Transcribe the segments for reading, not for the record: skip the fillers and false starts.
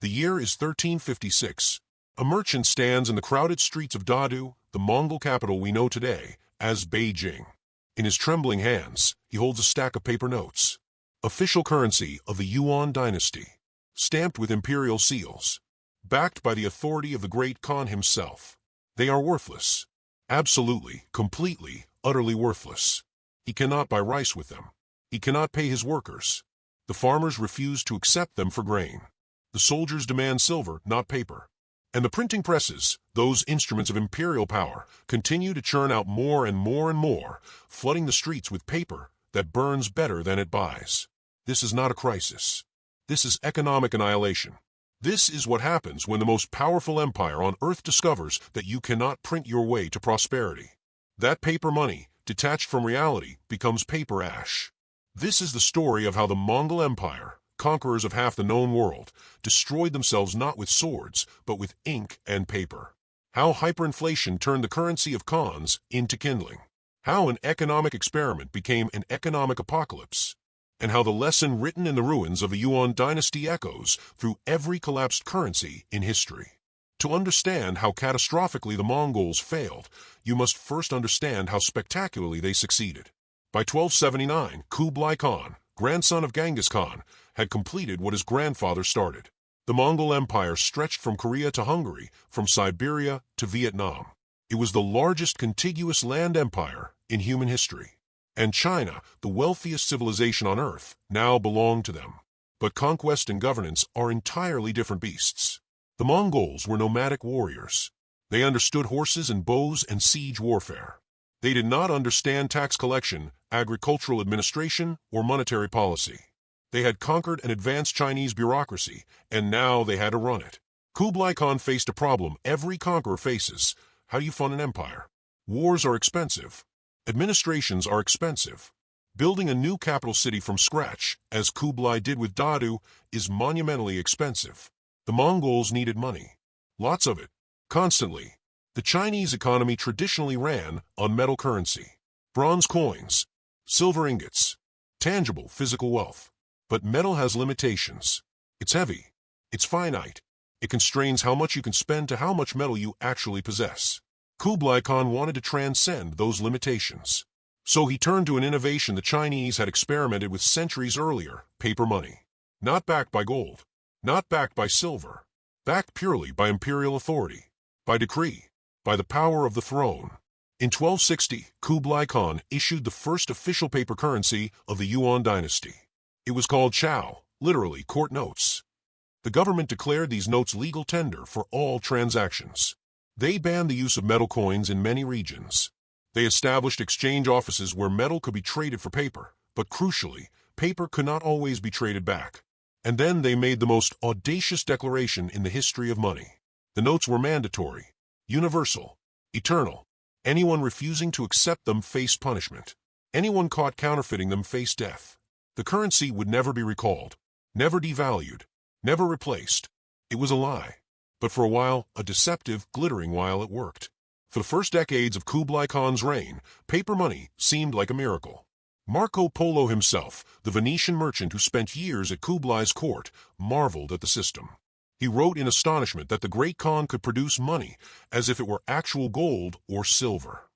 The year is 1356. A merchant stands in the crowded streets of Dadu, the Mongol capital we know today as Beijing. In his trembling hands, he holds a stack of paper notes. Official currency of the Yuan dynasty, stamped with imperial seals. Backed by the authority of the great Khan himself. They are worthless. Absolutely, completely, utterly worthless. He cannot buy rice with them. He cannot pay his workers. The farmers refuse to accept them for grain. The soldiers demand silver, not paper. And the printing presses, those instruments of imperial power, continue to churn out more and more and more, flooding the streets with paper that burns better than it buys. This is not a crisis. This is economic annihilation. This is what happens when the most powerful empire on earth discovers that you cannot print your way to prosperity. That paper money, detached from reality, becomes paper ash. This is the story of how the Mongol Empire, conquerors of half the known world, destroyed themselves not with swords, but with ink and paper. How hyperinflation turned the currency of Khans into kindling. How an economic experiment became an economic apocalypse. And how the lesson written in the ruins of the Yuan dynasty echoes through every collapsed currency in history. To understand how catastrophically the Mongols failed, you must first understand how spectacularly they succeeded. By 1279, Kublai Khan, grandson of Genghis Khan, had completed what his grandfather started. The Mongol Empire stretched from Korea to Hungary, from Siberia to Vietnam. It was the largest contiguous land empire in human history. And China, the wealthiest civilization on earth, now belonged to them. But conquest and governance are entirely different beasts. The Mongols were nomadic warriors. They understood horses and bows and siege warfare. They did not understand tax collection, agricultural administration, or monetary policy. They had conquered an advanced Chinese bureaucracy, and now they had to run it. Kublai Khan faced a problem every conqueror faces. How do you fund an empire? Wars are expensive. Administrations are expensive. Building a new capital city from scratch, as Kublai did with Dadu, is monumentally expensive. The Mongols needed money. Lots of it. Constantly. The Chinese economy traditionally ran on metal currency. Bronze coins. Silver ingots. Tangible physical wealth. But metal has limitations. It's heavy. It's finite. It constrains how much you can spend to how much metal you actually possess. Kublai Khan wanted to transcend those limitations. So he turned to an innovation the Chinese had experimented with centuries earlier, paper money. Not backed by gold. Not backed by silver. Backed purely by imperial authority. By decree. By the power of the throne. In 1260, Kublai Khan issued the first official paper currency of the Yuan dynasty. It was called Chao, literally court notes. The government declared these notes legal tender for all transactions. They banned the use of metal coins in many regions. They established exchange offices where metal could be traded for paper, but crucially, paper could not always be traded back. And then they made the most audacious declaration in the history of money. The notes were mandatory, universal, eternal. Anyone refusing to accept them faced punishment. Anyone caught counterfeiting them faced death. The currency would never be recalled, never devalued, never replaced. It was a lie. But for a while, a deceptive, glittering while, it worked. For the first decades of Kublai Khan's reign, paper money seemed like a miracle. Marco Polo himself, the Venetian merchant who spent years at Kublai's court, marveled at the system. He wrote in astonishment that the great Khan could produce money as if it were actual gold or silver.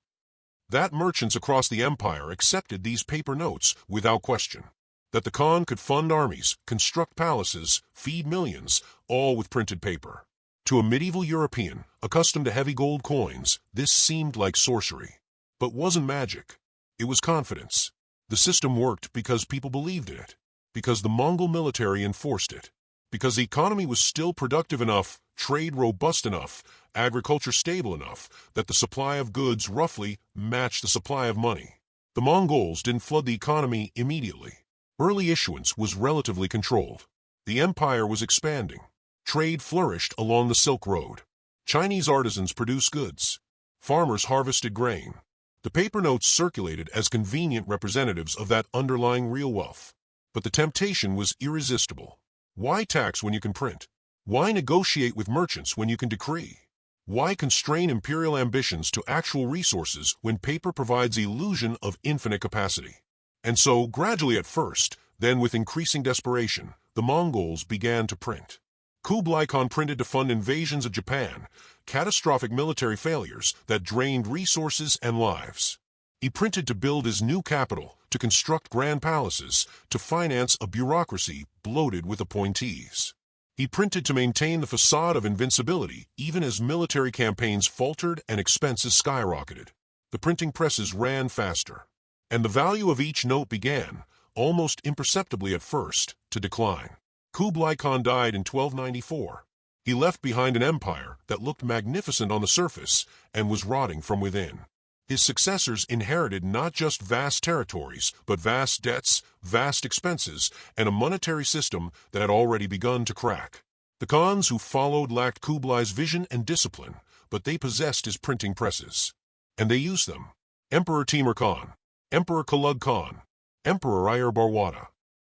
That merchants across the empire accepted these paper notes without question. That the Khan could fund armies, construct palaces, feed millions, all with printed paper. To a medieval European, accustomed to heavy gold coins, this seemed like sorcery. But wasn't magic. It was confidence. The system worked because people believed in it. Because the Mongol military enforced it. Because the economy was still productive enough, trade robust enough, agriculture stable enough, that the supply of goods roughly matched the supply of money. The Mongols didn't flood the economy immediately. Early issuance was relatively controlled. The empire was expanding. Trade flourished along the Silk Road. Chinese artisans produced goods. Farmers harvested grain. The paper notes circulated as convenient representatives of that underlying real wealth. But the temptation was irresistible. Why tax when you can print? Why negotiate with merchants when you can decree? Why constrain imperial ambitions to actual resources when paper provides the illusion of infinite capacity? And so, gradually at first, then with increasing desperation, the Mongols began to print. Kublai Khan printed to fund invasions of Japan, catastrophic military failures that drained resources and lives. He printed to build his new capital, to construct grand palaces, to finance a bureaucracy bloated with appointees. He printed to maintain the facade of invincibility even as military campaigns faltered and expenses skyrocketed. The printing presses ran faster, and the value of each note began, almost imperceptibly at first, to decline. Kublai Khan died in 1294. He left behind an empire that looked magnificent on the surface and was rotting from within. His successors inherited not just vast territories, but vast debts, vast expenses, and a monetary system that had already begun to crack. The Khans who followed lacked Kublai's vision and discipline, but they possessed his printing presses. And they used them. Emperor Timur Khan, Emperor Kalug Khan, Emperor Ayur Barwada.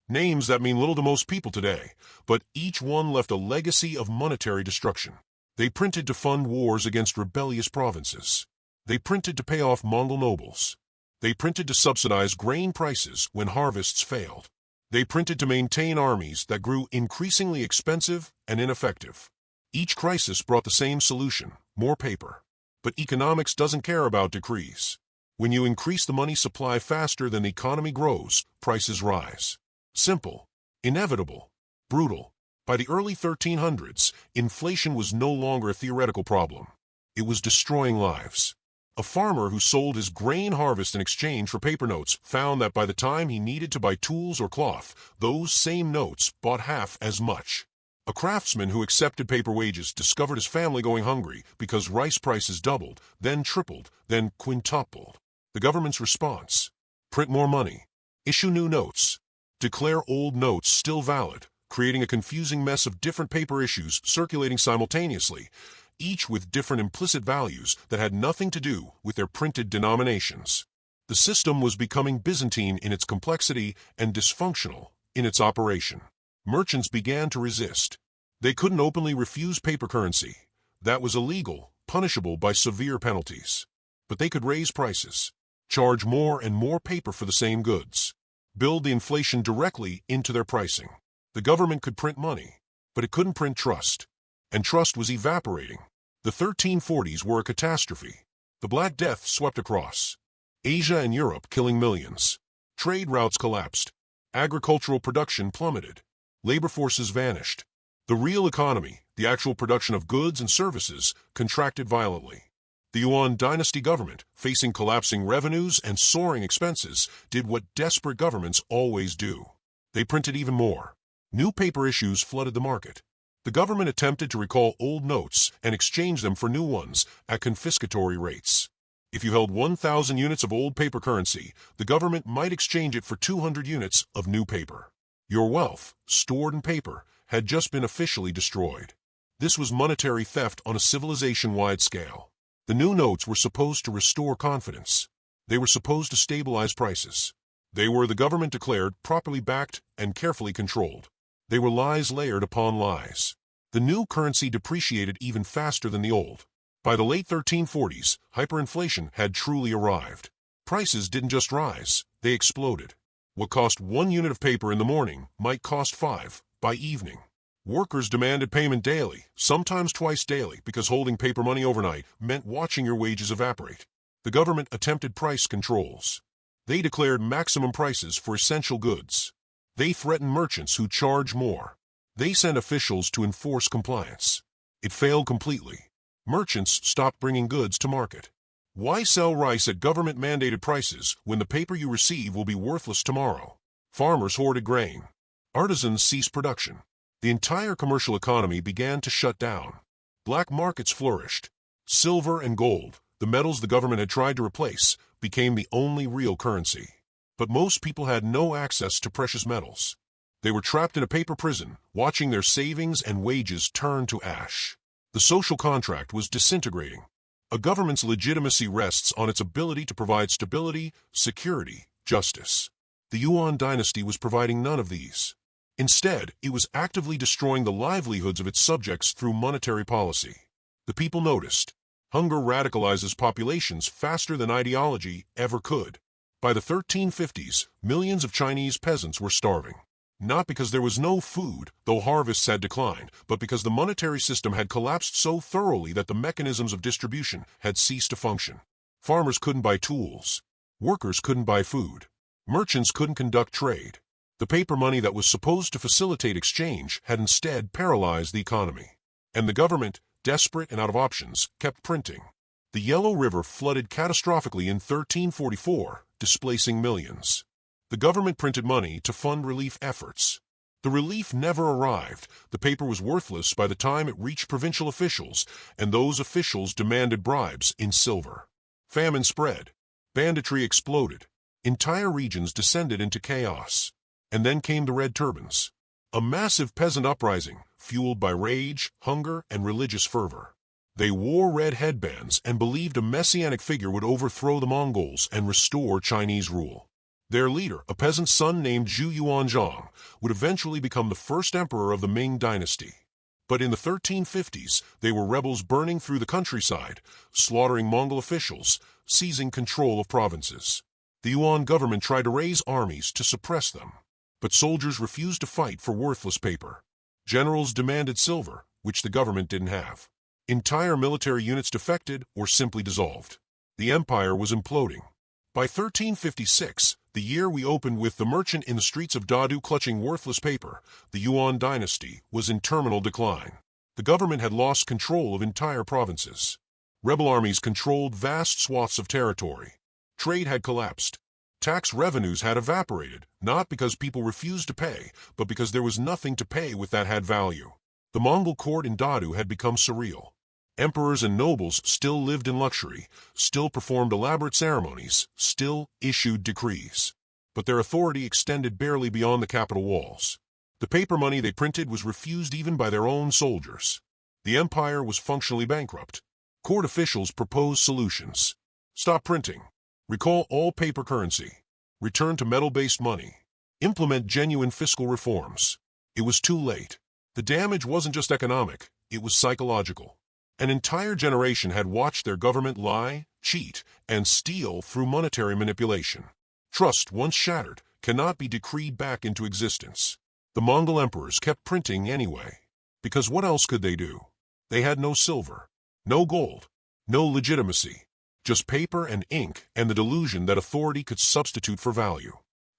Names that mean little to most people today, but each one left a legacy of monetary destruction. They printed to fund wars against rebellious provinces. They printed to pay off Mongol nobles. They printed to subsidize grain prices when harvests failed. They printed to maintain armies that grew increasingly expensive and ineffective. Each crisis brought the same solution, more paper. But economics doesn't care about decrees. When you increase the money supply faster than the economy grows, prices rise. Simple, inevitable, brutal. By the early 1300s, inflation was no longer a theoretical problem. It was destroying lives. A farmer who sold his grain harvest in exchange for paper notes found that by the time he needed to buy tools or cloth, those same notes bought half as much. A craftsman who accepted paper wages discovered his family going hungry because rice prices doubled, then tripled, then quintupled. The government's response: print more money, issue new notes, declare old notes still valid, creating a confusing mess of different paper issues circulating simultaneously, each with different implicit values that had nothing to do with their printed denominations. The system was becoming Byzantine in its complexity and dysfunctional in its operation. Merchants began to resist. They couldn't openly refuse paper currency. That was illegal, punishable by severe penalties. But they could raise prices, charge more and more paper for the same goods, build the inflation directly into their pricing. The government could print money, but it couldn't print trust. And trust was evaporating. The 1340s were a catastrophe. The Black Death swept across Asia and Europe, killing millions. Trade routes collapsed. Agricultural production plummeted. Labor forces vanished. The real economy, the actual production of goods and services, contracted violently. The Yuan dynasty government, facing collapsing revenues and soaring expenses, did what desperate governments always do. They printed even more. New paper issues flooded the market. The government attempted to recall old notes and exchange them for new ones at confiscatory rates. If you held 1,000 units of old paper currency, the government might exchange it for 200 units of new paper. Your wealth, stored in paper, had just been officially destroyed. This was monetary theft on a civilization-wide scale. The new notes were supposed to restore confidence. They were supposed to stabilize prices. They were, the government declared, properly backed and carefully controlled. They were lies layered upon lies. The new currency depreciated even faster than the old. By the late 1340s, hyperinflation had truly arrived. Prices didn't just rise, they exploded. What cost 1 unit of paper in the morning might cost 5 by evening. Workers demanded payment daily, sometimes twice daily, because holding paper money overnight meant watching your wages evaporate. The government attempted price controls. They declared maximum prices for essential goods. They threatened merchants who charge more. They sent officials to enforce compliance. It failed completely. Merchants stopped bringing goods to market. Why sell rice at government-mandated prices when the paper you receive will be worthless tomorrow? Farmers hoarded grain. Artisans ceased production. The entire commercial economy began to shut down. Black markets flourished. Silver and gold, the metals the government had tried to replace, became the only real currency. But most people had no access to precious metals. They were trapped in a paper prison, watching their savings and wages turn to ash. The social contract was disintegrating. A government's legitimacy rests on its ability to provide stability, security, justice. The Yuan dynasty was providing none of these. Instead, it was actively destroying the livelihoods of its subjects through monetary policy. The people noticed. Hunger radicalizes populations faster than ideology ever could. By the 1350s, millions of Chinese peasants were starving. Not because there was no food, though harvests had declined, but because the monetary system had collapsed so thoroughly that the mechanisms of distribution had ceased to function. Farmers couldn't buy tools. Workers couldn't buy food. Merchants couldn't conduct trade. The paper money that was supposed to facilitate exchange had instead paralyzed the economy. And the government, desperate and out of options, kept printing. The Yellow River flooded catastrophically in 1344, displacing millions. The government printed money to fund relief efforts. The relief never arrived. The paper was worthless by the time it reached provincial officials, and those officials demanded bribes in silver. Famine spread. Banditry exploded. Entire regions descended into chaos. And then came the Red Turbans. A massive peasant uprising, fueled by rage, hunger, and religious fervor. They wore red headbands and believed a messianic figure would overthrow the Mongols and restore Chinese rule. Their leader, a peasant's son named Zhu Yuanzhang, would eventually become the first emperor of the Ming dynasty. But in the 1350s, they were rebels burning through the countryside, slaughtering Mongol officials, seizing control of provinces. The Yuan government tried to raise armies to suppress them. But soldiers refused to fight for worthless paper. Generals demanded silver, which the government didn't have. Entire military units defected or simply dissolved. The empire was imploding. By 1356, the year we opened with the merchant in the streets of Dadu clutching worthless paper, the Yuan dynasty was in terminal decline. The government had lost control of entire provinces. Rebel armies controlled vast swaths of territory. Trade had collapsed. Tax revenues had evaporated, not because people refused to pay, but because there was nothing to pay with that had value. The Mongol court in Dadu had become surreal. Emperors and nobles still lived in luxury, still performed elaborate ceremonies, still issued decrees. But their authority extended barely beyond the capital walls. The paper money they printed was refused even by their own soldiers. The empire was functionally bankrupt. Court officials proposed solutions. Stop printing. Recall all paper currency. Return to metal-based money. Implement genuine fiscal reforms. It was too late. The damage wasn't just economic, it was psychological. An entire generation had watched their government lie, cheat, and steal through monetary manipulation. Trust, once shattered, cannot be decreed back into existence. The Mongol emperors kept printing anyway. Because what else could they do? They had no silver, no gold, no legitimacy. Just paper and ink and the delusion that authority could substitute for value.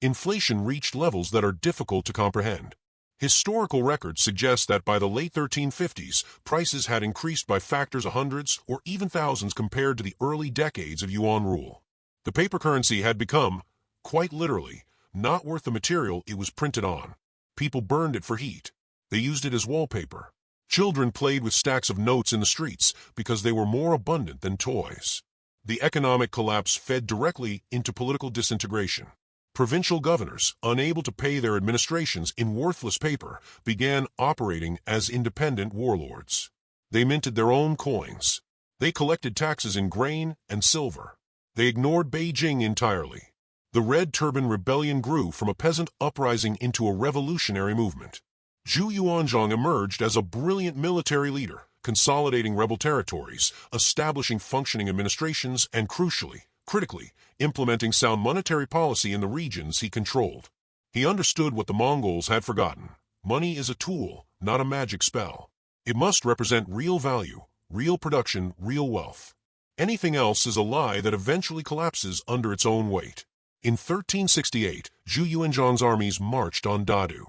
Inflation reached levels that are difficult to comprehend. Historical records suggest that by the late 1350s, prices had increased by factors of hundreds or even thousands compared to the early decades of Yuan rule. The paper currency had become, quite literally, not worth the material it was printed on. People burned it for heat. They used it as wallpaper. Children played with stacks of notes in the streets because they were more abundant than toys. The economic collapse fed directly into political disintegration. Provincial governors, unable to pay their administrations in worthless paper, began operating as independent warlords. They minted their own coins. They collected taxes in grain and silver. They ignored Beijing entirely. The Red Turban Rebellion grew from a peasant uprising into a revolutionary movement. Zhu Yuanzhang emerged as a brilliant military leader, consolidating rebel territories, establishing functioning administrations, and critically, implementing sound monetary policy in the regions he controlled. He understood what the Mongols had forgotten. Money is a tool, not a magic spell. It must represent real value, real production, real wealth. Anything else is a lie that eventually collapses under its own weight. In 1368, Zhu Yuanzhang's armies marched on Dadu.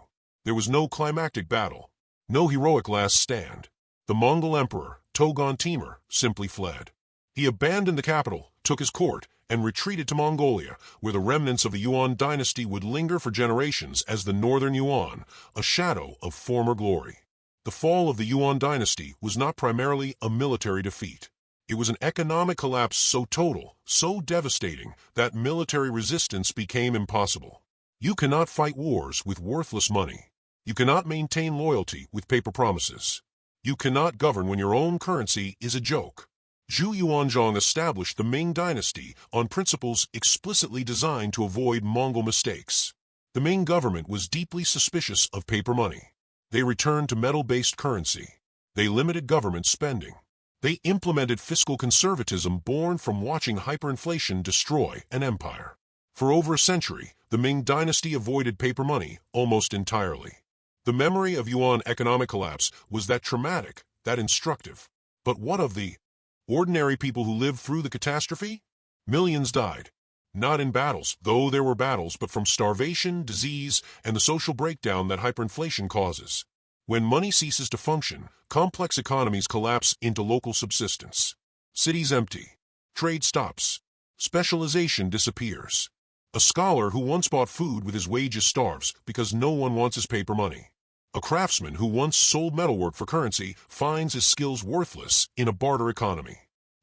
There was no climactic battle, no heroic last stand. The Mongol emperor, Togon Timur, simply fled. He abandoned the capital, took his court, and retreated to Mongolia, where the remnants of the Yuan dynasty would linger for generations as the Northern Yuan, a shadow of former glory. The fall of the Yuan dynasty was not primarily a military defeat. It was an economic collapse so total, so devastating, that military resistance became impossible. You cannot fight wars with worthless money. You cannot maintain loyalty with paper promises. You cannot govern when your own currency is a joke. Zhu Yuanzhang established the Ming dynasty on principles explicitly designed to avoid Mongol mistakes. The Ming government was deeply suspicious of paper money. They returned to metal-based currency. They limited government spending. They implemented fiscal conservatism born from watching hyperinflation destroy an empire. For over a century, The Ming dynasty avoided paper money almost entirely. The memory of yuan economic collapse was that traumatic, that instructive. But what of the ordinary people who lived through the catastrophe? Millions died. Not in battles, though there were battles, but from starvation, disease, and the social breakdown that hyperinflation causes. When money ceases to function, complex economies collapse into local subsistence. Cities empty. Trade stops. Specialization disappears. A scholar who once bought food with his wages starves because no one wants his paper money. A craftsman who once sold metalwork for currency finds his skills worthless in a barter economy.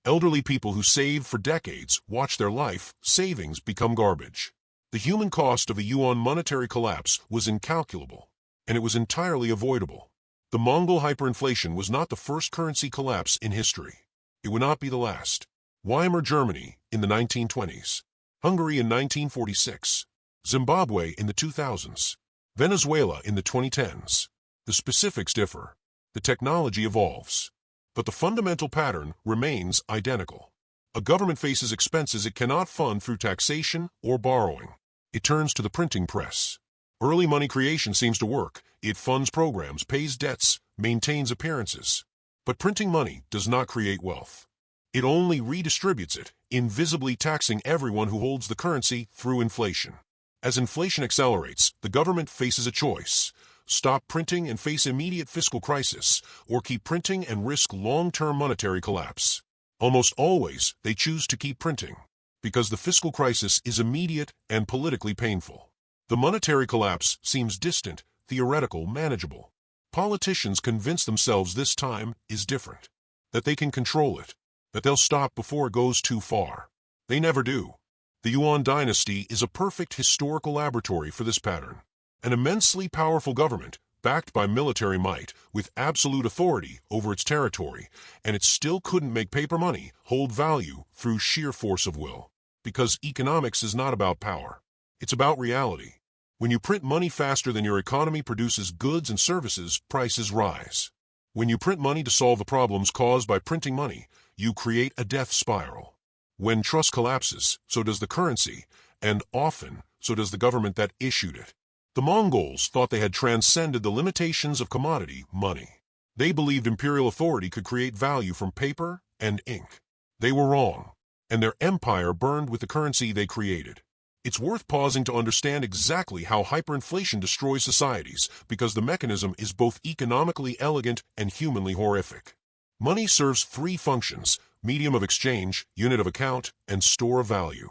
Elderly people who saved for decades watch their life savings become garbage. The human cost of the yuan monetary collapse was incalculable, and it was entirely avoidable. The Mongol hyperinflation was not the first currency collapse in history. It would not be the last. Weimar Germany in the 1920s. Hungary in 1946, Zimbabwe in the 2000s, Venezuela in the 2010s. The specifics differ. The technology evolves. But the fundamental pattern remains identical. A government faces expenses it cannot fund through taxation or borrowing. It turns to the printing press. Early money creation seems to work. It funds programs, pays debts, maintains appearances. But printing money does not create wealth. It only redistributes it, invisibly taxing everyone who holds the currency through inflation. As inflation accelerates, the government faces a choice: stop printing and face immediate fiscal crisis, or keep printing and risk long-term monetary collapse. Almost always, they choose to keep printing, because the fiscal crisis is immediate and politically painful. The monetary collapse seems distant, theoretical, manageable. Politicians convince themselves this time is different, that they can control it, that they'll stop before it goes too far. They never do. The Yuan dynasty is a perfect historical laboratory for this pattern. An immensely powerful government, backed by military might, with absolute authority over its territory, and it still couldn't make paper money hold value through sheer force of will. Because economics is not about power. It's about reality. When you print money faster than your economy produces goods and services, prices rise. When you print money to solve the problems caused by printing money, you create a death spiral. When trust collapses, so does the currency, and often, so does the government that issued it. The Mongols thought they had transcended the limitations of commodity money. They believed imperial authority could create value from paper and ink. They were wrong, and their empire burned with the currency they created. It's worth pausing to understand exactly how hyperinflation destroys societies, because the mechanism is both economically elegant and humanly horrific. Money serves three functions: medium of exchange, unit of account, and store of value.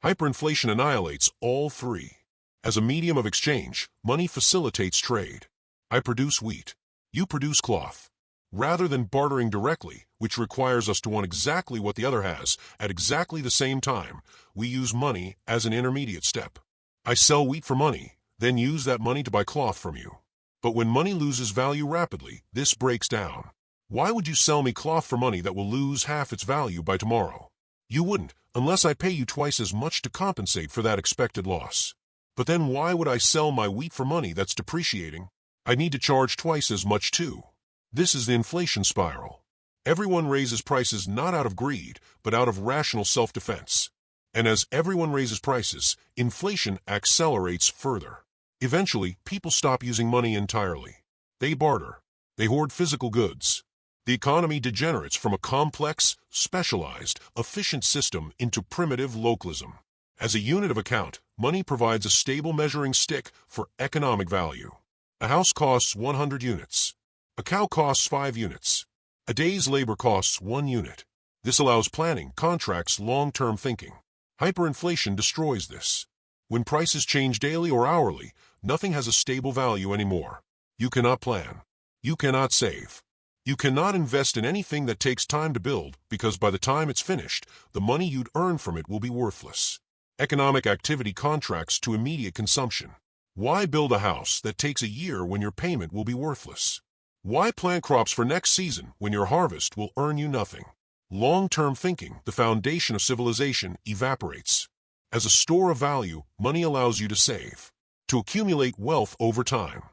Hyperinflation annihilates all three. As a medium of exchange, money facilitates trade. I produce wheat. You produce cloth. Rather than bartering directly, which requires us to want exactly what the other has at exactly the same time, we use money as an intermediate step. I sell wheat for money, then use that money to buy cloth from you. But when money loses value rapidly, this breaks down. Why would you sell me cloth for money that will lose half its value by tomorrow? You wouldn't, unless I pay you twice as much to compensate for that expected loss. But then why would I sell my wheat for money that's depreciating? I need to charge twice as much too. This is the inflation spiral. Everyone raises prices not out of greed, but out of rational self-defense. And as everyone raises prices, inflation accelerates further. Eventually, people stop using money entirely. They barter. They hoard physical goods. The economy degenerates from a complex, specialized, efficient system into primitive localism. As a unit of account, money provides a stable measuring stick for economic value. A house costs 100 units. A cow costs 5 units. A day's labor costs 1 unit. This allows planning, contracts, long-term thinking. Hyperinflation destroys this. When prices change daily or hourly, nothing has a stable value anymore. You cannot plan. You cannot save. You cannot invest in anything that takes time to build, because by the time it's finished, the money you'd earn from it will be worthless. Economic activity contracts to immediate consumption. Why build a house that takes a year when your payment will be worthless? Why plant crops for next season when your harvest will earn you nothing? Long-term thinking, the foundation of civilization, evaporates. As a store of value, money allows you to save, to accumulate wealth over time,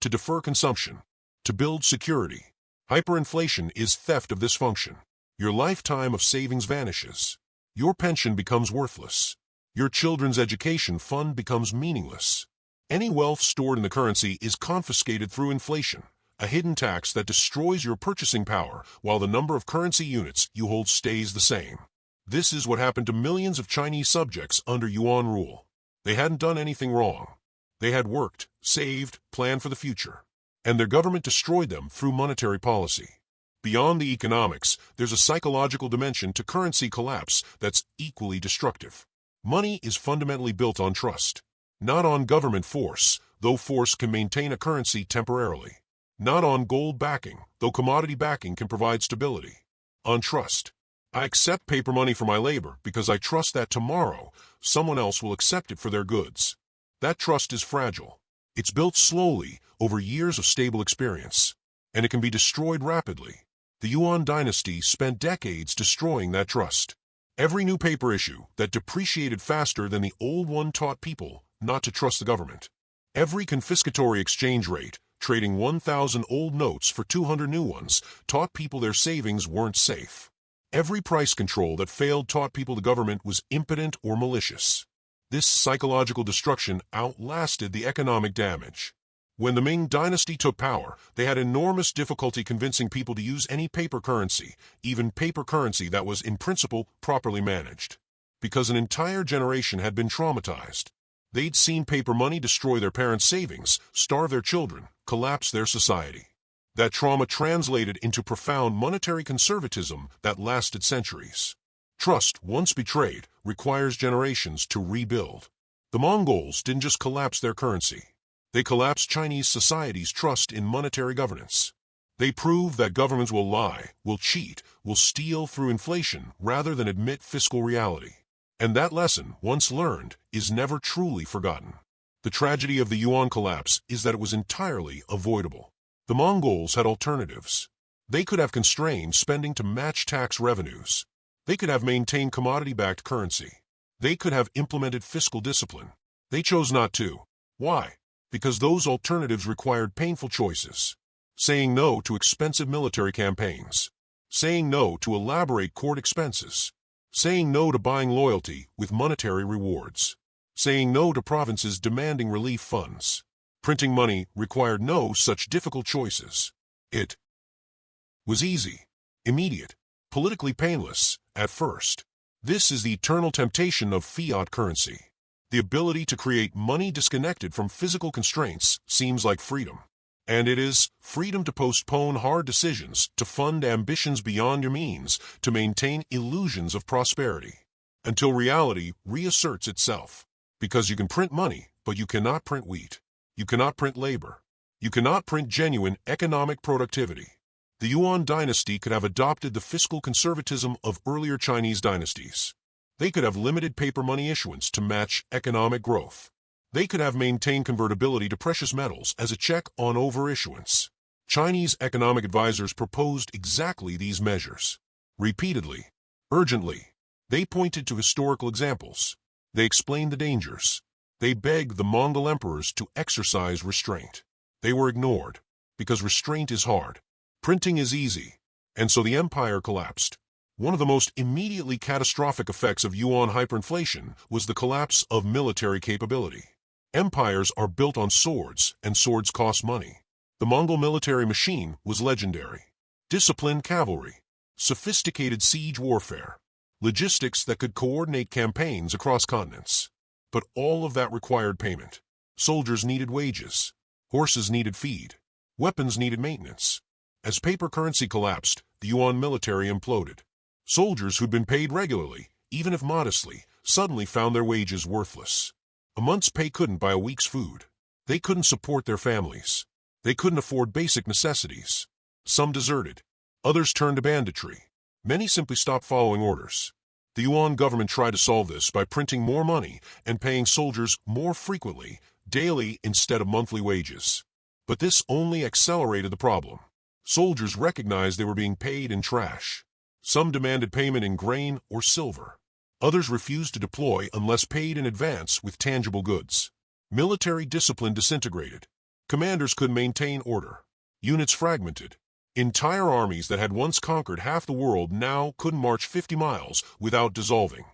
to defer consumption, to build security. Hyperinflation is theft of this function. Your lifetime of savings vanishes. Your pension becomes worthless. Your children's education fund becomes meaningless. Any wealth stored in the currency is confiscated through inflation, a hidden tax that destroys your purchasing power while the number of currency units you hold stays the same. This is what happened to millions of Chinese subjects under Yuan rule. They hadn't done anything wrong. They had worked, saved, planned for the future, and their government destroyed them through monetary policy. Beyond the economics, there's a psychological dimension to currency collapse that's equally destructive. Money is fundamentally built on trust. Not on government force, though force can maintain a currency temporarily. Not on gold backing, though commodity backing can provide stability. On trust. I accept paper money for my labor because I trust that tomorrow someone else will accept it for their goods. That trust is fragile. It's built slowly over years of stable experience, and it can be destroyed rapidly. The Yuan dynasty spent decades destroying that trust. Every new paper issue that depreciated faster than the old one taught people not to trust the government. Every confiscatory exchange rate, trading 1,000 old notes for 200 new ones, taught people their savings weren't safe. Every price control that failed taught people the government was impotent or malicious. This psychological destruction outlasted the economic damage. When the Ming dynasty took power, they had enormous difficulty convincing people to use any paper currency, even paper currency that was, in principle, properly managed. Because an entire generation had been traumatized. They'd seen paper money destroy their parents' savings, starve their children, collapse their society. That trauma translated into profound monetary conservatism that lasted centuries. Trust, once betrayed, requires generations to rebuild. The Mongols didn't just collapse their currency. They collapsed Chinese society's trust in monetary governance. They proved that governments will lie, will cheat, will steal through inflation rather than admit fiscal reality. And that lesson, once learned, is never truly forgotten. The tragedy of the Yuan collapse is that it was entirely avoidable. The Mongols had alternatives. They could have constrained spending to match tax revenues. They could have maintained commodity-backed currency. They could have implemented fiscal discipline. They chose not to. Why? Because those alternatives required painful choices. Saying no to expensive military campaigns. Saying no to elaborate court expenses. Saying no to buying loyalty with monetary rewards. Saying no to provinces demanding relief funds. Printing money required no such difficult choices. It was easy, immediate, politically painless, at first. This is the eternal temptation of fiat currency. The ability to create money disconnected from physical constraints seems like freedom. And it is freedom to postpone hard decisions, to fund ambitions beyond your means, to maintain illusions of prosperity, until reality reasserts itself. Because you can print money, but you cannot print wheat. You cannot print labor. You cannot print genuine economic productivity. The Yuan dynasty could have adopted the fiscal conservatism of earlier Chinese dynasties. They could have limited paper money issuance to match economic growth. They could have maintained convertibility to precious metals as a check on overissuance. Chinese economic advisors proposed exactly these measures. Repeatedly, urgently, they pointed to historical examples. They explained the dangers. They begged the Mongol emperors to exercise restraint. They were ignored, because restraint is hard. Printing is easy, and so the empire collapsed. One of the most immediately catastrophic effects of Yuan hyperinflation was the collapse of military capability. Empires are built on swords, and swords cost money. The Mongol military machine was legendary. Disciplined cavalry, sophisticated siege warfare, logistics that could coordinate campaigns across continents. But all of that required payment. Soldiers needed wages. Horses needed feed. Weapons needed maintenance. As paper currency collapsed, the Yuan military imploded. Soldiers who'd been paid regularly, even if modestly, suddenly found their wages worthless. A month's pay couldn't buy a week's food. They couldn't support their families. They couldn't afford basic necessities. Some deserted. Others turned to banditry. Many simply stopped following orders. The Yuan government tried to solve this by printing more money and paying soldiers more frequently, daily instead of monthly wages. But this only accelerated the problem. Soldiers recognized they were being paid in trash. Some demanded payment in grain or silver. Others refused to deploy unless paid in advance with tangible goods. Military discipline disintegrated. Commanders couldn't maintain order. Units fragmented. Entire armies that had once conquered half the world now couldn't march 50 miles without dissolving.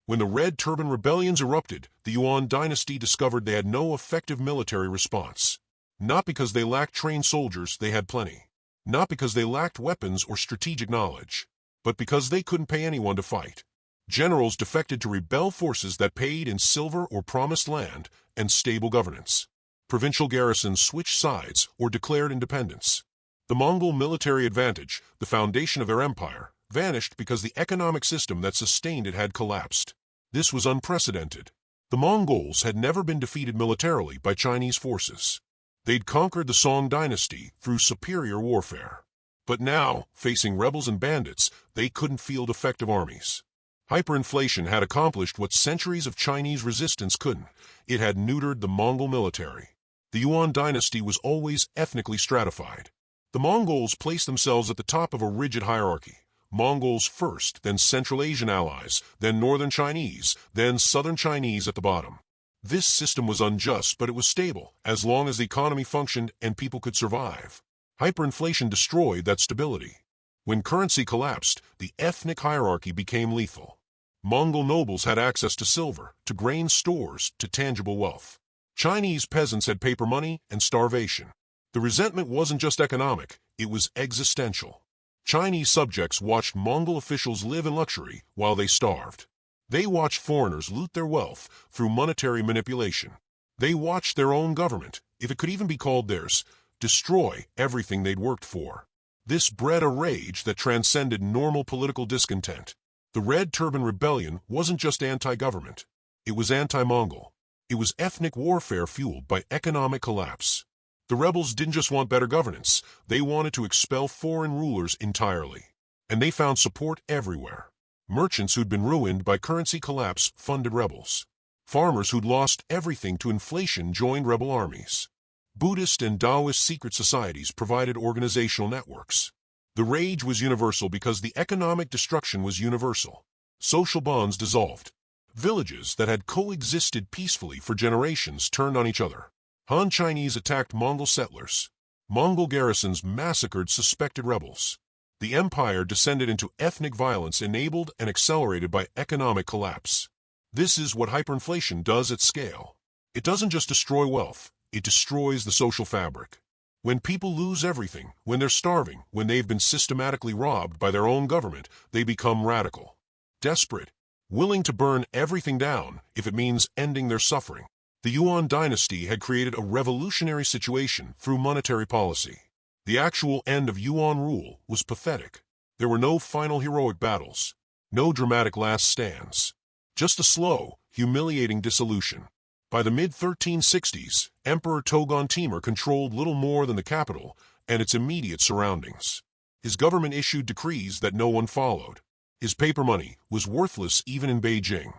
When the Red Turban rebellions erupted, the Yuan dynasty discovered they had no effective military response. Not because they lacked trained soldiers, they had plenty. Not because they lacked weapons or strategic knowledge, but because they couldn't pay anyone to fight. Generals defected to rebel forces that paid in silver or promised land and stable governance. Provincial garrisons switched sides or declared independence. The Mongol military advantage, the foundation of their empire, vanished because the economic system that sustained it had collapsed. This was unprecedented. The Mongols had never been defeated militarily by Chinese forces. They'd conquered the Song dynasty through superior warfare. But now, facing rebels and bandits, they couldn't field effective armies. Hyperinflation had accomplished what centuries of Chinese resistance couldn't. It had neutered the Mongol military. The Yuan dynasty was always ethnically stratified. The Mongols placed themselves at the top of a rigid hierarchy. Mongols first, then Central Asian allies, then Northern Chinese, then Southern Chinese at the bottom. This system was unjust, but it was stable, as long as the economy functioned and people could survive. Hyperinflation destroyed that stability. When currency collapsed, the ethnic hierarchy became lethal. Mongol nobles had access to silver, to grain stores, to tangible wealth. Chinese peasants had paper money and starvation. The resentment wasn't just economic, it was existential. Chinese subjects watched Mongol officials live in luxury while they starved. They watched foreigners loot their wealth through monetary manipulation. They watched their own government, if it could even be called theirs, destroy everything they'd worked for. This bred a rage that transcended normal political discontent. The Red Turban Rebellion wasn't just anti-government. It was anti-Mongol. It was ethnic warfare fueled by economic collapse. The rebels didn't just want better governance, they wanted to expel foreign rulers entirely. And they found support everywhere. Merchants who'd been ruined by currency collapse funded rebels. Farmers who'd lost everything to inflation joined rebel armies. Buddhist and Taoist secret societies provided organizational networks. The rage was universal because the economic destruction was universal. Social bonds dissolved. Villages that had coexisted peacefully for generations turned on each other. Han Chinese attacked Mongol settlers. Mongol garrisons massacred suspected rebels. The empire descended into ethnic violence enabled and accelerated by economic collapse. This is what hyperinflation does at scale. It doesn't just destroy wealth, it destroys the social fabric. When people lose everything, when they're starving, when they've been systematically robbed by their own government, they become radical. Desperate. Willing to burn everything down if it means ending their suffering. The Yuan dynasty had created a revolutionary situation through monetary policy. The actual end of Yuan rule was pathetic. There were no final heroic battles, no dramatic last stands. Just a slow, humiliating dissolution. By the mid-1360s, Emperor Togon Timur controlled little more than the capital and its immediate surroundings. His government issued decrees that no one followed. His paper money was worthless even in Beijing.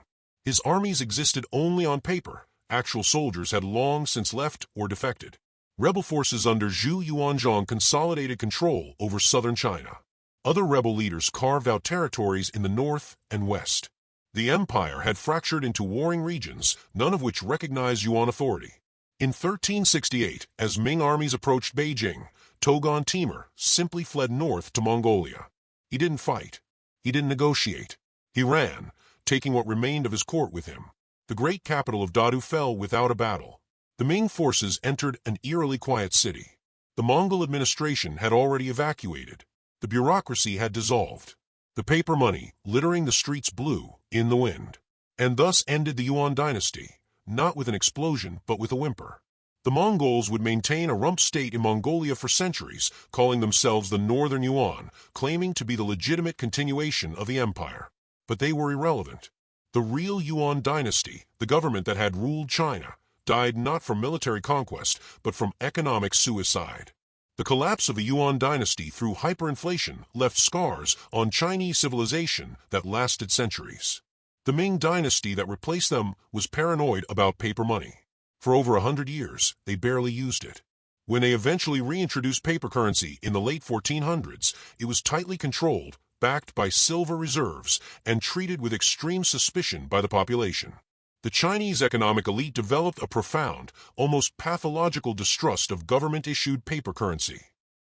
His armies existed only on paper. Actual soldiers had long since left or defected. Rebel forces under Zhu Yuanzhang consolidated control over southern China. Other rebel leaders carved out territories in the north and west. The empire had fractured into warring regions, none of which recognized Yuan authority. In 1368, as Ming armies approached Beijing, Togon Timur simply fled north to Mongolia. He didn't fight. He didn't negotiate. He ran, taking what remained of his court with him. The great capital of Dadu fell without a battle. The Ming forces entered an eerily quiet city. The Mongol administration had already evacuated. The bureaucracy had dissolved. The paper money, littering the streets, blew in the wind. And thus ended the Yuan dynasty, not with an explosion but with a whimper. The Mongols would maintain a rump state in Mongolia for centuries, calling themselves the Northern Yuan, claiming to be the legitimate continuation of the empire. But they were irrelevant. The real Yuan dynasty, the government that had ruled China, died not from military conquest, but from economic suicide. The collapse of the Yuan dynasty through hyperinflation left scars on Chinese civilization that lasted centuries. The Ming dynasty that replaced them was paranoid about paper money. For over 100 years, they barely used it. When they eventually reintroduced paper currency in the late 1400s, it was tightly controlled, backed by silver reserves, and treated with extreme suspicion by the population. The Chinese economic elite developed a profound, almost pathological distrust of government-issued paper currency.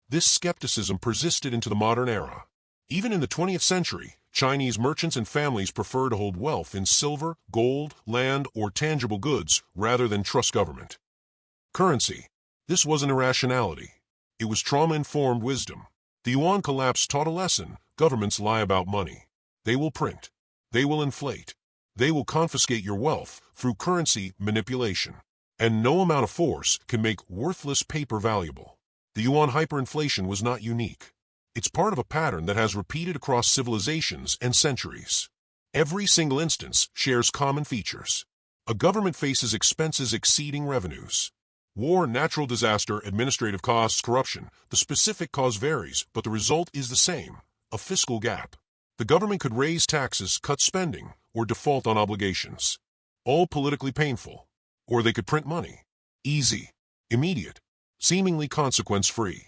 This skepticism persisted into the modern era. Even in the 20th century, Chinese merchants and families prefer to hold wealth in silver, gold, land, or tangible goods rather than trust government. Currency. This wasn't irrationality. It was trauma-informed wisdom. The yuan collapse taught a lesson. Governments lie about money. They will print. They will inflate. They will confiscate your wealth through currency manipulation. And no amount of force can make worthless paper valuable. The yuan hyperinflation was not unique. It's part of a pattern that has repeated across civilizations and centuries. Every single instance shares common features. A government faces expenses exceeding revenues. War, natural disaster, administrative costs, corruption. The specific cause varies, but the result is the same: a fiscal gap. The government could raise taxes, cut spending, or default on obligations. All politically painful. Or they could print money. Easy, immediate, seemingly consequence-free.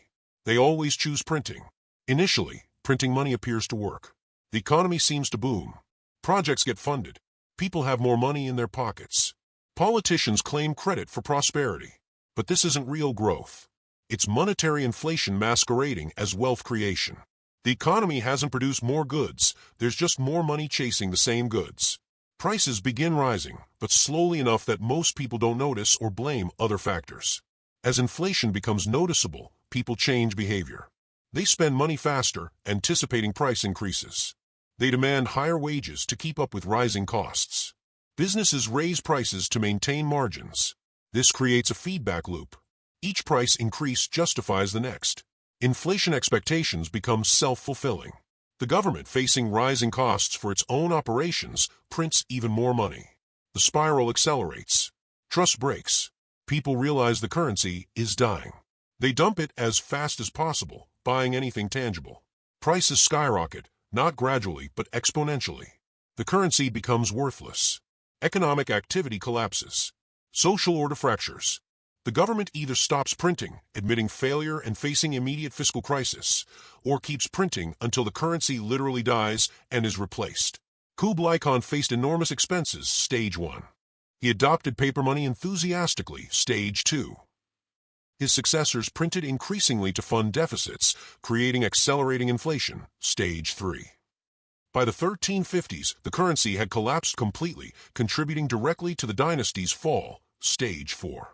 They always choose printing. Initially, printing money appears to work. The economy seems to boom. Projects get funded. People have more money in their pockets. Politicians claim credit for prosperity. But this isn't real growth. It's monetary inflation masquerading as wealth creation. The economy hasn't produced more goods, there's just more money chasing the same goods. Prices begin rising, but slowly enough that most people don't notice or blame other factors. As inflation becomes noticeable, people change behavior. They spend money faster, anticipating price increases. They demand higher wages to keep up with rising costs. Businesses raise prices to maintain margins. This creates a feedback loop. Each price increase justifies the next. Inflation expectations become self-fulfilling. The government, facing rising costs for its own operations, prints even more money. The spiral accelerates. Trust breaks. People realize the currency is dying. They dump it as fast as possible, buying anything tangible. Prices skyrocket, not gradually but exponentially. The currency becomes worthless. Economic activity collapses. Social order fractures. The government either stops printing, admitting failure and facing immediate fiscal crisis, or keeps printing until the currency literally dies and is replaced. Kublai Khan faced enormous expenses, stage 1. He adopted paper money enthusiastically, stage 2. His successors printed increasingly to fund deficits, creating accelerating inflation, stage 3. By the 1350s, the currency had collapsed completely, contributing directly to the dynasty's fall, stage 4.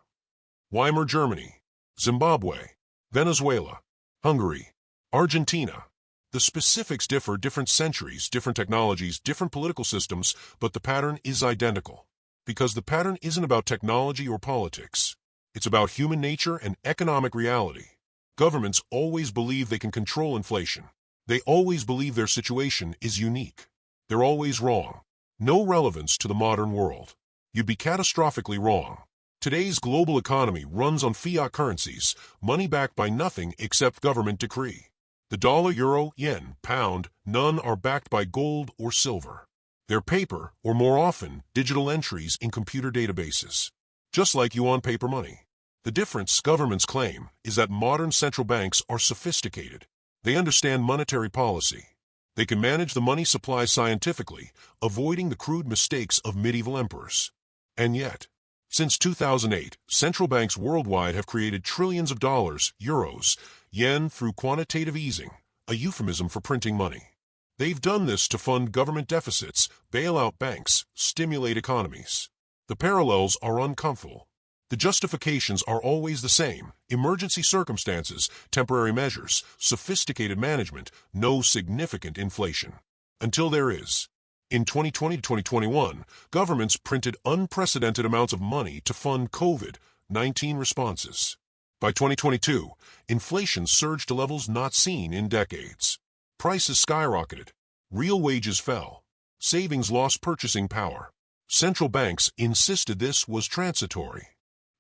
Weimar Germany, Zimbabwe, Venezuela, Hungary, Argentina. The specifics differ: different centuries, different technologies, different political systems, but the pattern is identical. Because the pattern isn't about technology or politics. It's about human nature and economic reality. Governments always believe they can control inflation. They always believe their situation is unique. They're always wrong. No relevance to the modern world. You'd be catastrophically wrong. Today's global economy runs on fiat currencies, money backed by nothing except government decree. The dollar, euro, yen, pound, none are backed by gold or silver. They're paper, or more often, digital entries in computer databases. Just like yuan paper money. The difference, governments claim, is that modern central banks are sophisticated. They understand monetary policy. They can manage the money supply scientifically, avoiding the crude mistakes of medieval emperors. And yet, since 2008, central banks worldwide have created trillions of dollars, euros, yen through quantitative easing, a euphemism for printing money. They've done this to fund government deficits, bail out banks, stimulate economies. The parallels are uncomfortable. The justifications are always the same: emergency circumstances, temporary measures, sophisticated management, no significant inflation. Until there is. In 2020 to 2021, governments printed unprecedented amounts of money to fund COVID-19 responses. By 2022, inflation surged to levels not seen in decades. Prices skyrocketed. Real wages fell. Savings lost purchasing power. Central banks insisted this was transitory,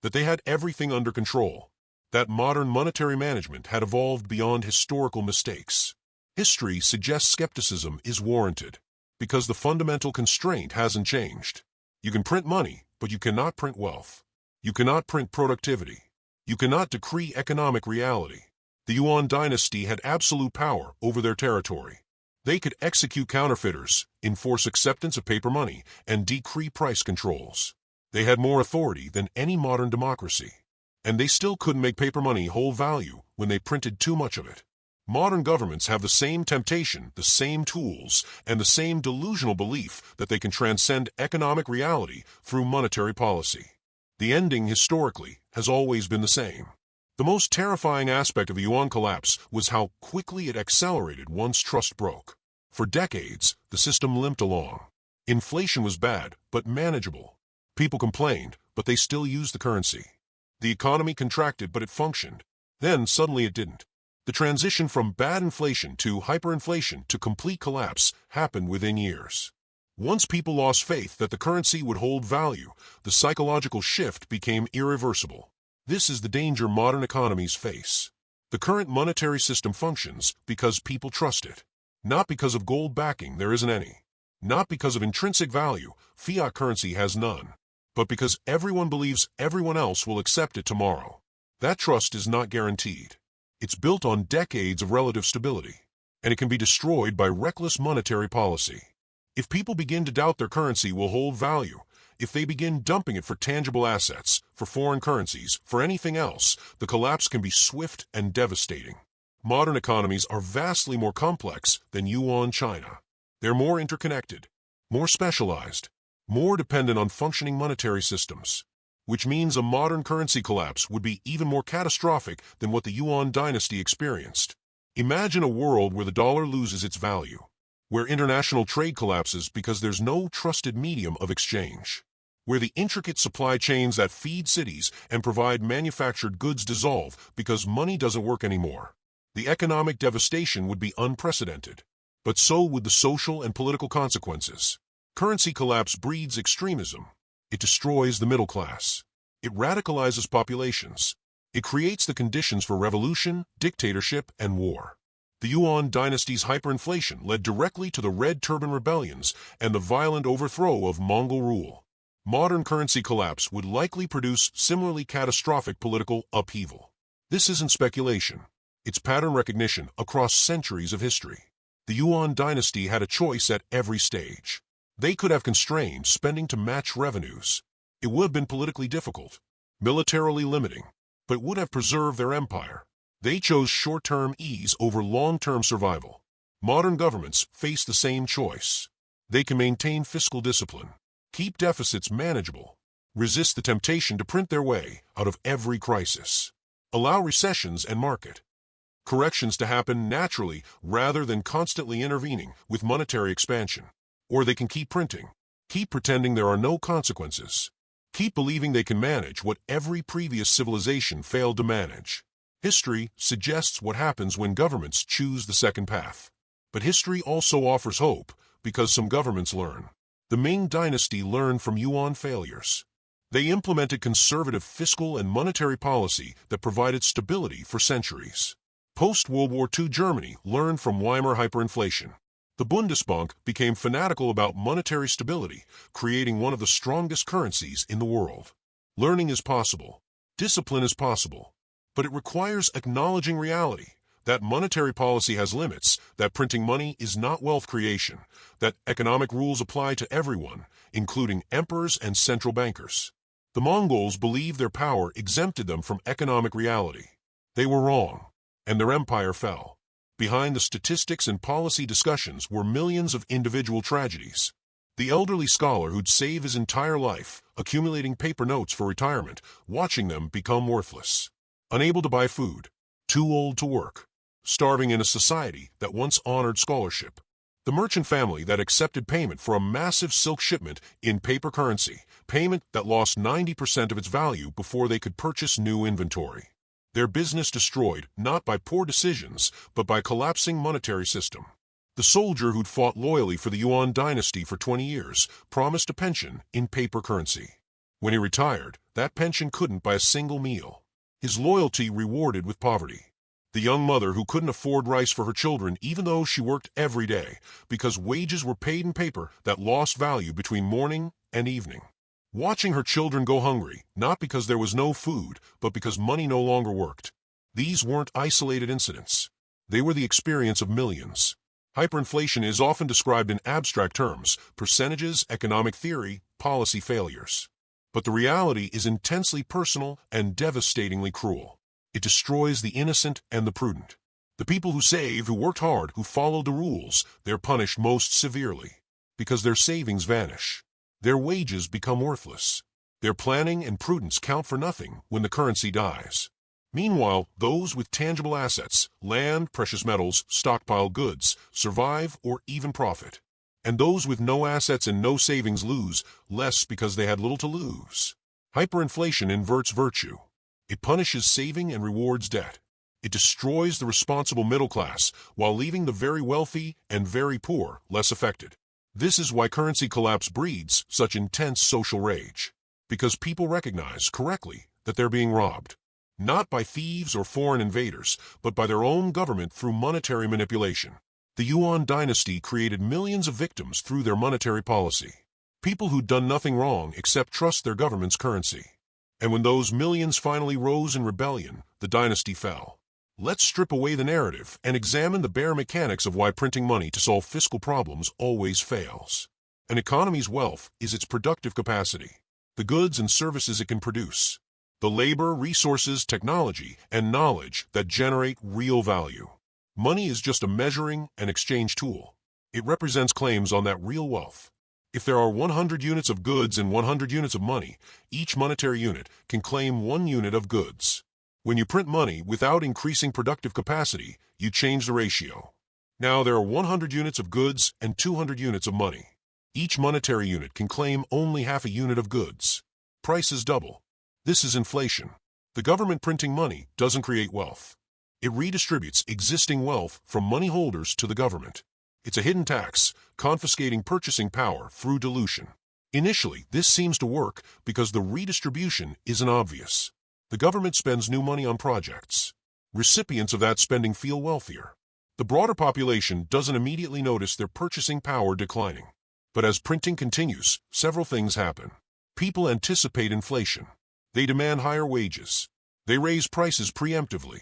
that they had everything under control, that modern monetary management had evolved beyond historical mistakes. History suggests skepticism is warranted, because the fundamental constraint hasn't changed. You can print money, but you cannot print wealth. You cannot print productivity. You cannot decree economic reality. The Yuan dynasty had absolute power over their territory. They could execute counterfeiters, enforce acceptance of paper money, and decree price controls. They had more authority than any modern democracy. And they still couldn't make paper money hold value when they printed too much of it. Modern governments have the same temptation, the same tools, and the same delusional belief that they can transcend economic reality through monetary policy. The ending, historically, has always been the same. The most terrifying aspect of the yuan collapse was how quickly it accelerated once trust broke. For decades, the system limped along. Inflation was bad, but manageable. People complained, but they still used the currency. The economy contracted, but it functioned. Then, suddenly it didn't. The transition from bad inflation to hyperinflation to complete collapse happened within years. Once people lost faith that the currency would hold value, the psychological shift became irreversible. This is the danger modern economies face. The current monetary system functions because people trust it. Not because of gold backing, there isn't any. Not because of intrinsic value, fiat currency has none. But because everyone believes everyone else will accept it tomorrow. That trust is not guaranteed. It's built on decades of relative stability, and it can be destroyed by reckless monetary policy. If people begin to doubt their currency will hold value, if they begin dumping it for tangible assets, for foreign currencies, for anything else, the collapse can be swift and devastating. Modern economies are vastly more complex than yuan China. They're more interconnected, more specialized, more dependent on functioning monetary systems. Which means a modern currency collapse would be even more catastrophic than what the Yuan dynasty experienced. Imagine a world where the dollar loses its value, where international trade collapses because there's no trusted medium of exchange, where the intricate supply chains that feed cities and provide manufactured goods dissolve because money doesn't work anymore. The economic devastation would be unprecedented, but so would the social and political consequences. Currency collapse breeds extremism. It destroys the middle class. It radicalizes populations. It creates the conditions for revolution, dictatorship, and war. The Yuan dynasty's hyperinflation led directly to the Red Turban Rebellions and the violent overthrow of Mongol rule. Modern currency collapse would likely produce similarly catastrophic political upheaval. This isn't speculation. It's pattern recognition across centuries of history. The Yuan dynasty had a choice at every stage. They could have constrained spending to match revenues. It would have been politically difficult, militarily limiting, but would have preserved their empire. They chose short-term ease over long-term survival. Modern governments face the same choice. They can maintain fiscal discipline, keep deficits manageable, resist the temptation to print their way out of every crisis, allow recessions and market corrections to happen naturally rather than constantly intervening with monetary expansion. Or they can keep printing, keep pretending there are no consequences, keep believing they can manage what every previous civilization failed to manage. History suggests what happens when governments choose the second path. But history also offers hope because some governments learn. The Ming dynasty learned from Yuan failures. They implemented conservative fiscal and monetary policy that provided stability for centuries. Post-World War II Germany learned from Weimar hyperinflation. The Bundesbank became fanatical about monetary stability, creating one of the strongest currencies in the world. Learning is possible. Discipline is possible. But it requires acknowledging reality, that monetary policy has limits, that printing money is not wealth creation, that economic rules apply to everyone, including emperors and central bankers. The Mongols believed their power exempted them from economic reality. They were wrong, and their empire fell. Behind the statistics and policy discussions were millions of individual tragedies. The elderly scholar who'd save his entire life, accumulating paper notes for retirement, watching them become worthless. Unable to buy food, too old to work, starving in a society that once honored scholarship. The merchant family that accepted payment for a massive silk shipment in paper currency, payment that lost 90% of its value before they could purchase new inventory. Their business destroyed not by poor decisions, but by collapsing monetary system. The soldier who'd fought loyally for the Yuan dynasty for 20 years promised a pension in paper currency. When he retired, that pension couldn't buy a single meal. His loyalty rewarded with poverty. The young mother who couldn't afford rice for her children even though she worked every day because wages were paid in paper that lost value between morning and evening. Watching her children go hungry, not because there was no food, but because money no longer worked. These weren't isolated incidents. They were the experience of millions. Hyperinflation is often described in abstract terms, percentages, economic theory, policy failures. But the reality is intensely personal and devastatingly cruel. It destroys the innocent and the prudent. The people who save, who worked hard, who followed the rules, they're punished most severely, because their savings vanish. Their wages become worthless. Their planning and prudence count for nothing when the currency dies. Meanwhile, those with tangible assets, land, precious metals, stockpiled goods, survive or even profit. And those with no assets and no savings lose, less because they had little to lose. Hyperinflation inverts virtue. It punishes saving and rewards debt. It destroys the responsible middle class while leaving the very wealthy and very poor less affected. This is why currency collapse breeds such intense social rage. Because people recognize correctly that they're being robbed. Not by thieves or foreign invaders, but by their own government through monetary manipulation. The Yuan dynasty created millions of victims through their monetary policy. People who'd done nothing wrong except trust their government's currency. And when those millions finally rose in rebellion, the dynasty fell. Let's strip away the narrative and examine the bare mechanics of why printing money to solve fiscal problems always fails. An economy's wealth is its productive capacity, the goods and services it can produce, the labor, resources, technology, and knowledge that generate real value. Money is just a measuring and exchange tool. It represents claims on that real wealth. If there are 100 units of goods and 100 units of money, each monetary unit can claim 1 unit of goods. When you print money without increasing productive capacity, you change the ratio. Now there are 100 units of goods and 200 units of money. Each monetary unit can claim only half a unit of goods. Prices double. This is inflation. The government printing money doesn't create wealth. It redistributes existing wealth from money holders to the government. It's a hidden tax, confiscating purchasing power through dilution. Initially, this seems to work because the redistribution isn't obvious. The government spends new money on projects. Recipients of that spending feel wealthier. The broader population doesn't immediately notice their purchasing power declining. But as printing continues, several things happen. People anticipate inflation. They demand higher wages. They raise prices preemptively.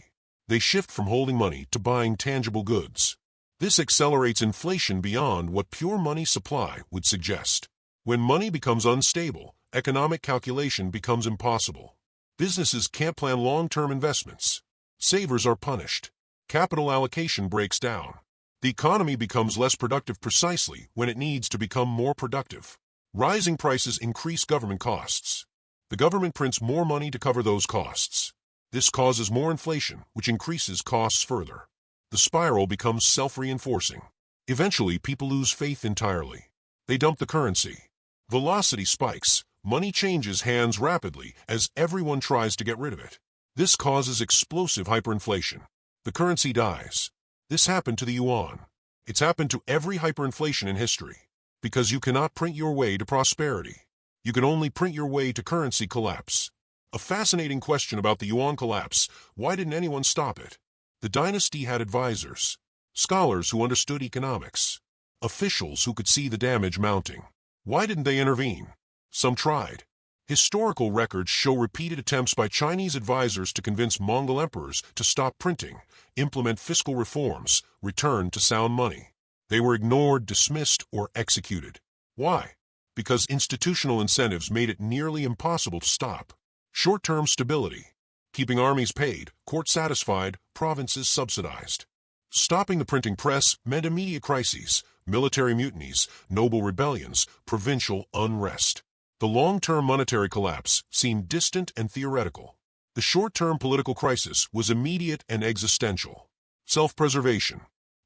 They shift from holding money to buying tangible goods. This accelerates inflation beyond what pure money supply would suggest. When money becomes unstable, economic calculation becomes impossible. Businesses can't plan long-term investments. Savers are punished. Capital allocation breaks down. The economy becomes less productive precisely when it needs to become more productive. Rising prices increase government costs. The government prints more money to cover those costs. This causes more inflation, which increases costs further. The spiral becomes self-reinforcing. Eventually, people lose faith entirely. They dump the currency. Velocity spikes. Money changes hands rapidly as everyone tries to get rid of it. This causes explosive hyperinflation. The currency dies. This happened to the yuan. It's happened to every hyperinflation in history. Because you cannot print your way to prosperity. You can only print your way to currency collapse. A fascinating question about the yuan collapse: why didn't anyone stop it? The dynasty had advisors, scholars who understood economics, officials who could see the damage mounting. Why didn't they intervene? Some tried. Historical records show repeated attempts by Chinese advisors to convince Mongol emperors to stop printing, implement fiscal reforms, return to sound money. They were ignored, dismissed, or executed. Why? Because institutional incentives made it nearly impossible to stop. Short-term stability, keeping armies paid, courts satisfied, provinces subsidized. Stopping the printing press meant immediate crises, military mutinies, noble rebellions, provincial unrest. The long-term monetary collapse seemed distant and theoretical. The short-term political crisis was immediate and existential. Self-preservation.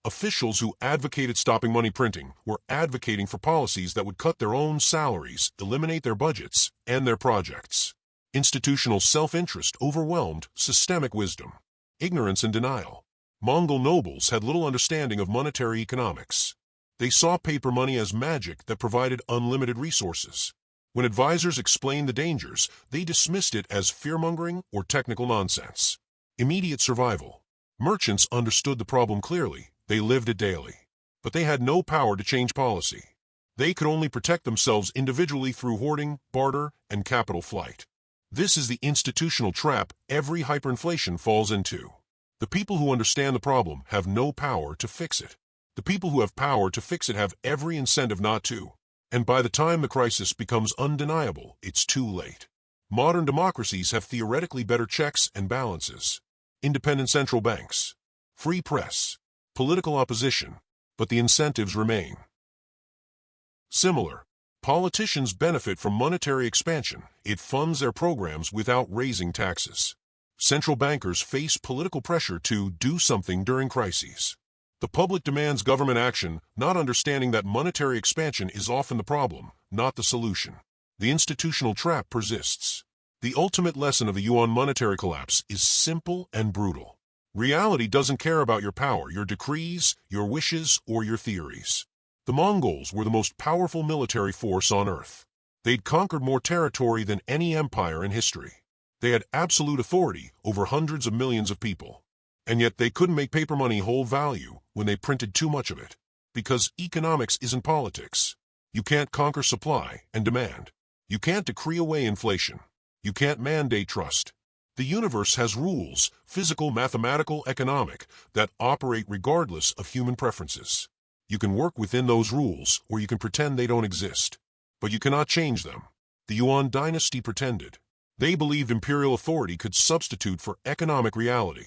Officials who advocated stopping money printing were advocating for policies that would cut their own salaries, eliminate their budgets, and their projects. Institutional self-interest overwhelmed systemic wisdom. Ignorance and denial. Mongol nobles had little understanding of monetary economics. They saw paper money as magic that provided unlimited resources. When advisors explained the dangers, they dismissed it as fear-mongering or technical nonsense. Immediate survival. Merchants understood the problem clearly. They lived it daily. But they had no power to change policy. They could only protect themselves individually through hoarding, barter, and capital flight. This is the institutional trap every hyperinflation falls into. The people who understand the problem have no power to fix it. The people who have power to fix it have every incentive not to. And by the time the crisis becomes undeniable, it's too late. Modern democracies have theoretically better checks and balances. Independent central banks. free press, political opposition, but the incentives remain. Similar, politicians benefit from monetary expansion. It funds their programs without raising taxes. Central bankers face political pressure to do something during crises. The public demands government action, not understanding that monetary expansion is often the problem, not the solution. The institutional trap persists. The ultimate lesson of the Yuan monetary collapse is simple and brutal. Reality doesn't care about your power, your decrees, your wishes, or your theories. The Mongols were the most powerful military force on Earth. They'd conquered more territory than any empire in history. They had absolute authority over hundreds of millions of people. And yet they couldn't make paper money hold value when they printed too much of it. Because economics isn't politics. You can't conquer supply and demand. You can't decree away inflation. You can't mandate trust. The universe has rules, physical, mathematical, economic, that operate regardless of human preferences. You can work within those rules, or you can pretend they don't exist. But you cannot change them. The Yuan dynasty pretended. They believed imperial authority could substitute for economic reality.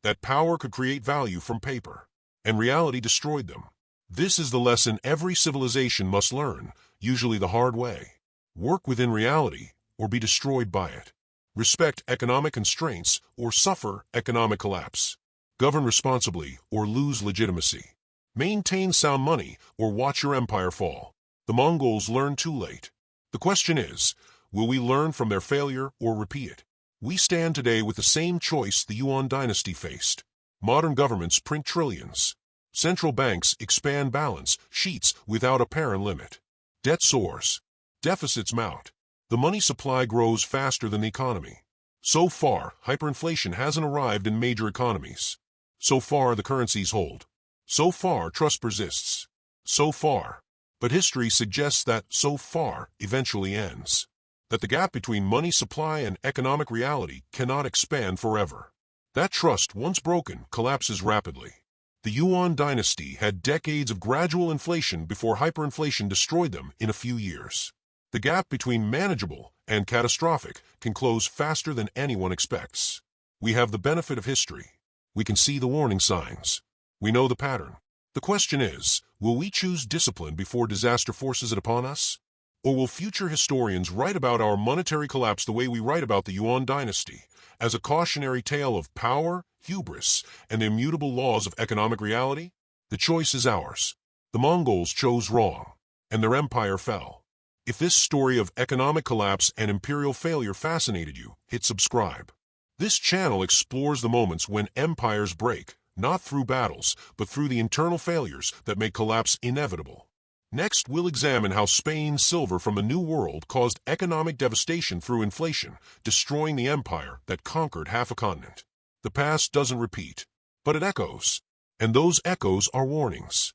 That power could create value from paper. And reality destroyed them. This is the lesson every civilization must learn, usually the hard way. Work within reality, or be destroyed by it. Respect economic constraints, or suffer economic collapse. Govern responsibly, or lose legitimacy. Maintain sound money, or watch your empire fall. The Mongols learned too late. The question is, will we learn from their failure or repeat it? We stand today with the same choice the Yuan dynasty faced. Modern governments print trillions. Central banks expand balance sheets without apparent limit. Debt soars. Deficits mount. The money supply grows faster than the economy. So far, hyperinflation hasn't arrived in major economies. So far, the currencies hold. So far, trust persists. So far. But history suggests that so far eventually ends. That the gap between money supply and economic reality cannot expand forever. That trust, once broken, collapses rapidly. The Yuan dynasty had decades of gradual inflation before hyperinflation destroyed them in a few years. The gap between manageable and catastrophic can close faster than anyone expects. We have the benefit of history. We can see the warning signs. We know the pattern. The question is, will we choose discipline before disaster forces it upon us? Or will future historians write about our monetary collapse the way we write about the Yuan dynasty, as a cautionary tale of power, hubris, and the immutable laws of economic reality? The choice is ours. The Mongols chose wrong, and their empire fell. If this story of economic collapse and imperial failure fascinated you, hit subscribe. This channel explores the moments when empires break, not through battles, but through the internal failures that make collapse inevitable. Next, we'll examine how Spain's silver from the New World caused economic devastation through inflation, destroying the empire that conquered half a continent. The past doesn't repeat, but it echoes. And those echoes are warnings.